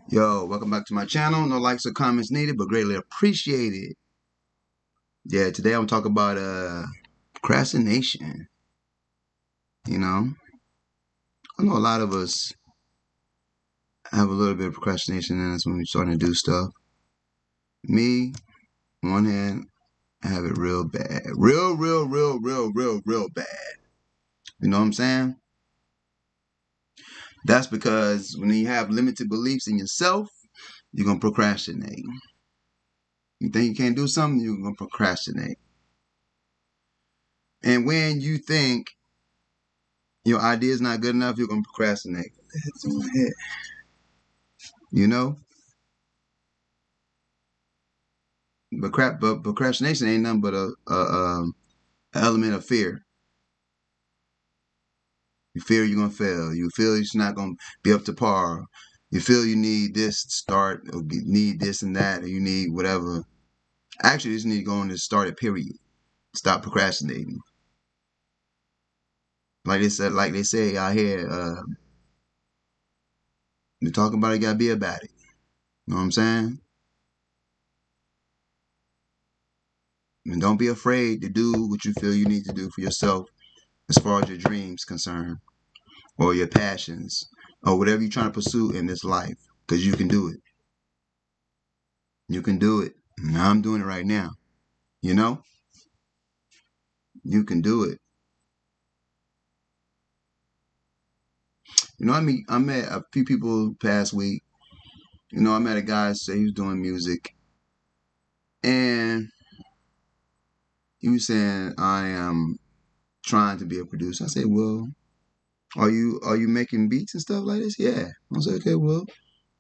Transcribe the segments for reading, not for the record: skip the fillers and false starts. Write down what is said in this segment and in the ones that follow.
Yo, welcome back to my channel. No likes or comments needed, but greatly appreciated. Yeah, today I'm talking about procrastination. You know, I know a lot of us have a little bit of procrastination in us when we're starting to do stuff. Me, on one hand, I have it real bad. Real bad. You know what I'm saying? That's because when you have limited beliefs in yourself, you're going to procrastinate. You think you can't do something, you're going to procrastinate. And when you think your idea is not good enough, you're going to procrastinate. You know? But procrastination ain't nothing but a element of fear. You fear you're gonna fail. You feel you're not gonna be up to par. You feel you need this to start, or need this and that, or you need whatever. Actually, you just need to go on to start it. Period. Stop procrastinating. Like they say out here, you talk about it, you gotta be about it. You know what I'm saying? And don't be afraid to do what you feel you need to do for yourself, as far as your dreams concerned, or your passions, or whatever you're trying to pursue in this life, because you can do it. You can do it. Now I'm doing it right now. You know, you can do it. I met a few people past week. I met a guy say he was doing music, and he was saying, "I am trying to be a producer." I said, "Well, are you making beats and stuff like this?" Yeah. I said, "Okay, well,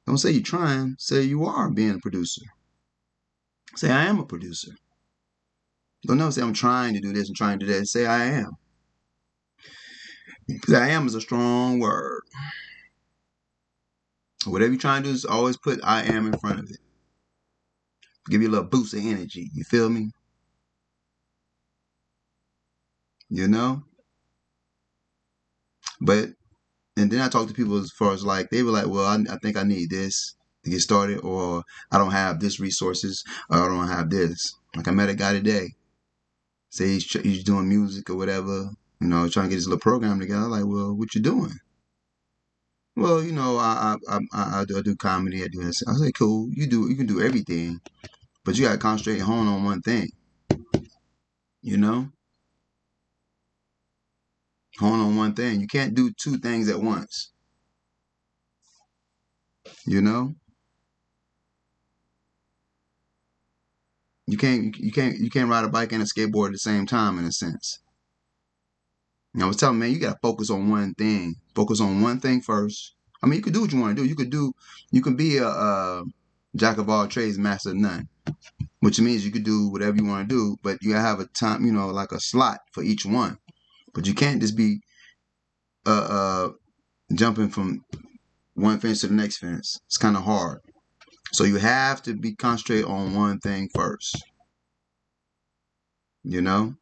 don't say you're trying. Say you are being a producer. Say I am a producer. Don't never say I'm trying to do this and trying to do that. Say I am. Because I am is a strong word. Whatever you're trying to do is always put I am in front of it. Give you a little boost of energy. You feel me? You know? But, and then I talk to people as far as like, they were like, well, I think I need this to get started, or I don't have this resources, or I don't have this. Like I met a guy today. Say he's doing music or whatever, trying to get his little program together. I'm like, well, what you doing? Well, I do comedy. I do this. I say, cool. You can do everything, but you gotta concentrate and hone on one thing. You know, hone on one thing. You can't do two things at once. You know, you can't ride a bike and a skateboard at the same time in a sense. I was telling man, you gotta focus on one thing. Focus on one thing first. I mean, you could do what you want to do. You can be a jack of all trades, master of none, which means you could do whatever you want to do, but you gotta have a time, like a slot for each one. But you can't just be uh, uh jumping from one fence to the next fence. It's kind of hard. So you have to be concentrated on one thing first. You know,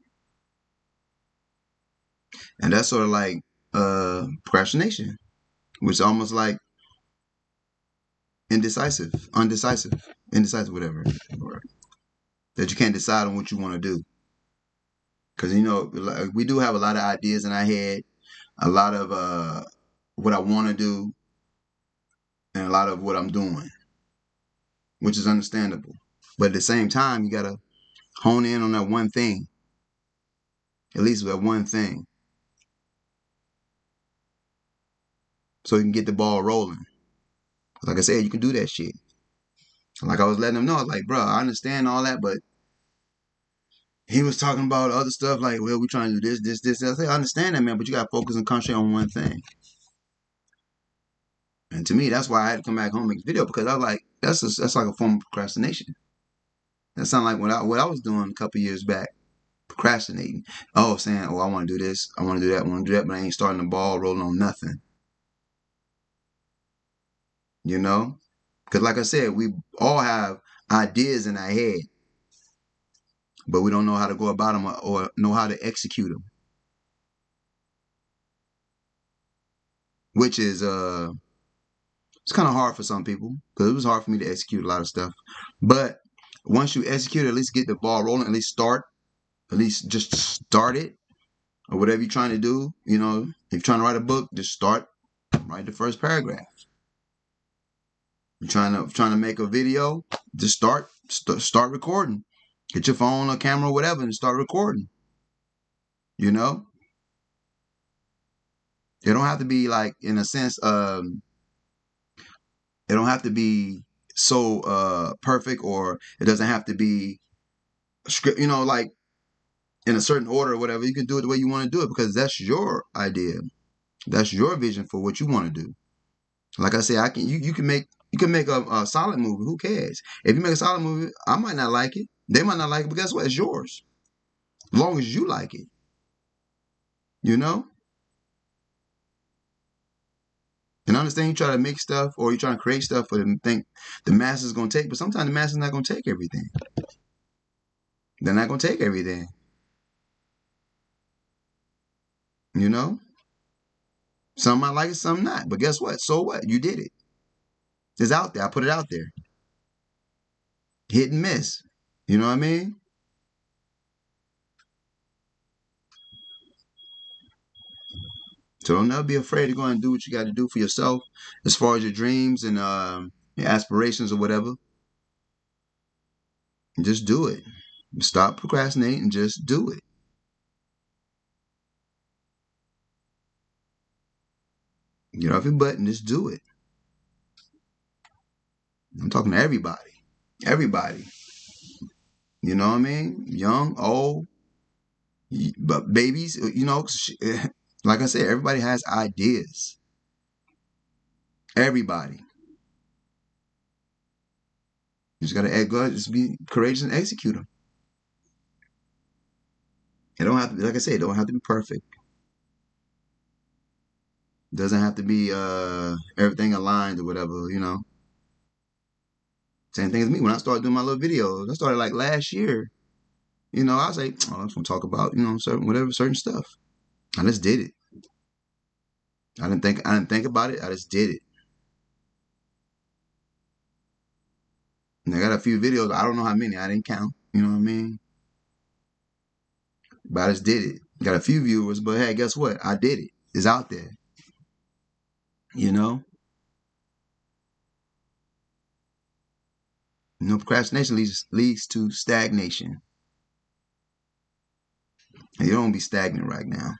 and that's sort of like procrastination, which is almost like indecisive, whatever. That you can't decide on what you want to do. Because, like, we do have a lot of ideas in our head, a lot of what I want to do, and a lot of what I'm doing, which is understandable. But at the same time, you got to hone in on that one thing, at least that one thing, so you can get the ball rolling. Like I said, you can do that shit. Like I was letting them know, like, bro, I understand all that, but he was talking about other stuff like, well, we're trying to do this. I say, I understand that, man, but you got to focus and concentrate on one thing. And to me, that's why I had to come back home and make this video, because I was like, that's like a form of procrastination. That sounded like what I was doing a couple years back, procrastinating. Oh, saying, oh, I want to do this, I want to do that, I want to do that, but I ain't starting the ball rolling on nothing. You know? Because like I said, we all have ideas in our head, but we don't know how to go about them, or know how to execute them, which is It's kind of hard for some people because it was hard for me to execute a lot of stuff. But once you execute, at least get the ball rolling, at least just start it or whatever you're trying to do. You know, if you're trying to write a book, just write the first paragraph. You're trying to make a video, just start recording. Get your phone or camera or whatever and start recording. You know, it don't have to be like in a sense. It don't have to be so perfect, or it doesn't have to be script. You know, like in a certain order or whatever. You can do it the way you want to do it because that's your idea. That's your vision for what you want to do. Like I said, you can make a solid movie. Who cares? If you make a solid movie, I might not like it. They might not like it, but guess what? It's yours. As long as you like it. You know? And I understand you try to make stuff or you trying to create stuff for them to think the masses is gonna take, but sometimes the masses not gonna take everything. They're not gonna take everything. You know? Some might like it, some not. But guess what? So what? You did it. It's out there. I put it out there. Hit and miss. You know what I mean? So don't never be afraid to go and do what you got to do for yourself as far as your dreams and your aspirations or whatever. And just do it. Stop procrastinating and just do it. Get off your butt and just do it. I'm talking to everybody. Everybody. You know what I mean? Young, old, but babies, you know, like I said, everybody has ideas. Everybody. You just got to just be courageous and execute them. It don't have to be, like I said, it don't have to be perfect. It doesn't have to be everything aligned or whatever, you know. Same thing as me. When I started doing my little videos, I started like last year. You know, I was like, oh, I just want to talk about, you know, certain stuff. I just did it. I didn't think about it. I just did it. And I got a few videos. I don't know how many. I didn't count. You know what I mean? But I just did it. Got a few viewers, but hey, guess what? I did it. It's out there. You know? You know, procrastination leads to stagnation. And you don't be stagnant right now.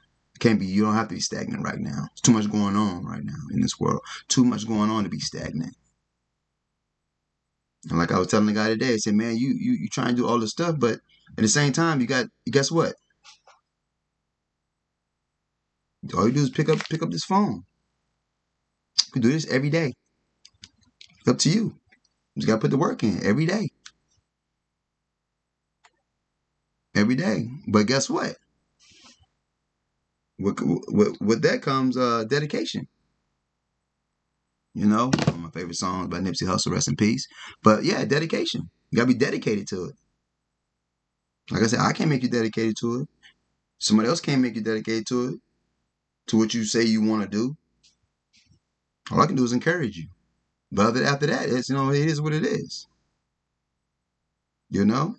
You don't have to be stagnant right now. There's too much going on right now in this world. Too much going on to be stagnant. And like I was telling the guy today, I said, man, you try and do all this stuff, but at the same time, guess what? All you do is pick up this phone. You can do this every day. It's up to you. You just gotta put the work in every day. Every day. But guess what? With that comes dedication. You know, one of my favorite songs by Nipsey Hussle, rest in peace. But yeah, dedication. You gotta be dedicated to it. Like I said, I can't make you dedicated to it. Somebody else can't make you dedicated to it, to what you say you want to do. All I can do is encourage you. But after that, it's, you know, it is what it is. You know?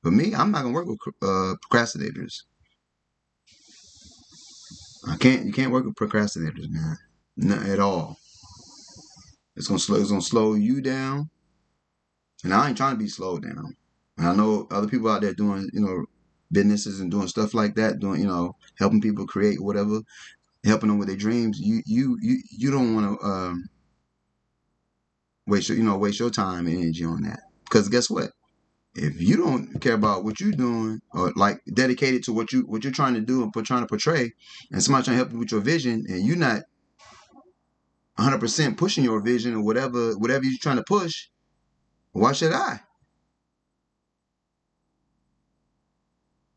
But me, I'm not gonna work with procrastinators. You can't work with procrastinators, man. Not at all. It's gonna slow you down. And I ain't trying to be slowed down. And I know other people out there doing, you know, businesses and doing stuff like that, doing, you know, helping people create whatever, helping them with their dreams. You don't want to waste your time and energy on that. Because guess what? If you don't care about what you're doing or like dedicated to what you're trying to do and trying to portray, and somebody trying to help you with your vision, and you're not 100% pushing your vision or whatever you're trying to push, why should I?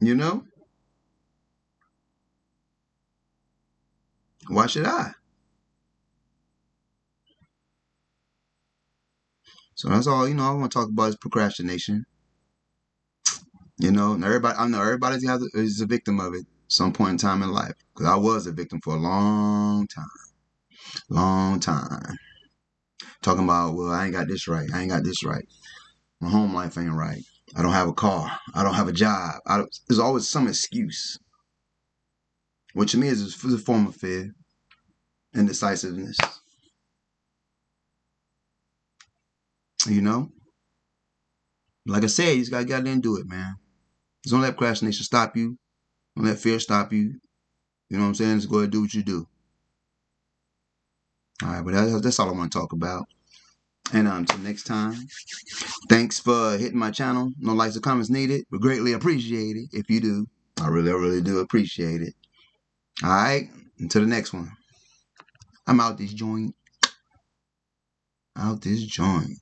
You know? Why should I? So that's all, you know, I want to talk about is procrastination. You know, and I know everybody is a victim of it some point in time in life. Because I was a victim for a long time. long time. Talking about, well, I ain't got this right. I ain't got this right. My home life ain't right. I don't have a car. I don't have a job. There's always some excuse, which to me is a form of fear, indecisiveness. You know, like I said, you just gotta get out there and do it, man. Just don't let procrastination stop you. Don't let fear stop you. You know what I'm saying? Just go ahead and do what you do. All right, but that's all I want to talk about. And until next time, thanks for hitting my channel. No likes or comments needed, but greatly appreciated if you do. I really do appreciate it. All right, until the next one. I'm out this joint. Out this joint.